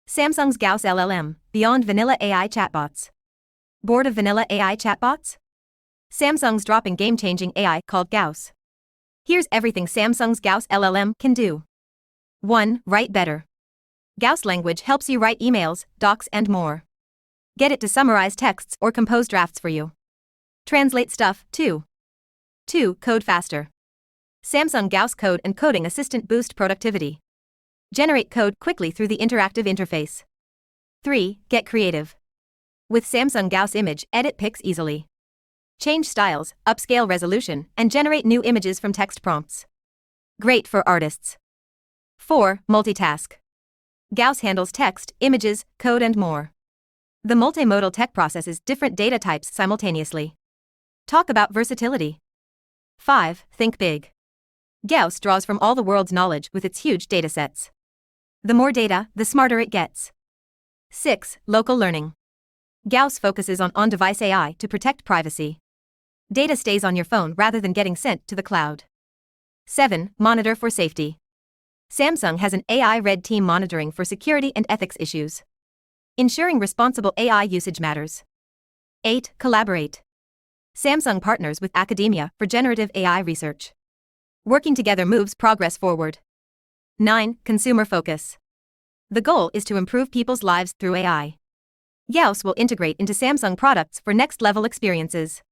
Samsung's Gauss LLM, beyond vanilla AI chatbots. Bored of vanilla AI chatbots? Samsung's dropping game-changing AI called Gauss. Here's everything Samsung's Gauss LLM can do. 1. Write better. Gauss language helps you write emails, docs, and more. Get it to summarize texts or compose drafts for you. Translate stuff, too. 2. Code faster. Samsung Gauss Code and Coding Assistant boost productivity. Generate code quickly through the interactive interface. 3. Get creative. With Samsung Gauss Image, edit pics easily. Change styles, upscale resolution, and generate new images from text prompts. Great for artists. 4. Multitask. Gauss handles text, images, code, and more. The multimodal tech processes different data types simultaneously. Talk about versatility. 5. Think big. Gauss draws from all the world's knowledge with its huge datasets. The more data, the smarter it gets. 6. Local learning. Gauss focuses on on-device AI to protect privacy. Data stays on your phone rather than getting sent to the cloud. 7. Monitor for safety. Samsung has an AI red team monitoring for security and ethics issues. Ensuring responsible AI usage matters. 8. Collaborate. Samsung partners with academia for generative AI research. Working together moves progress forward. 9. Consumer focus. The goal is to improve people's lives through AI. Gauss will integrate into Samsung products for next-level experiences.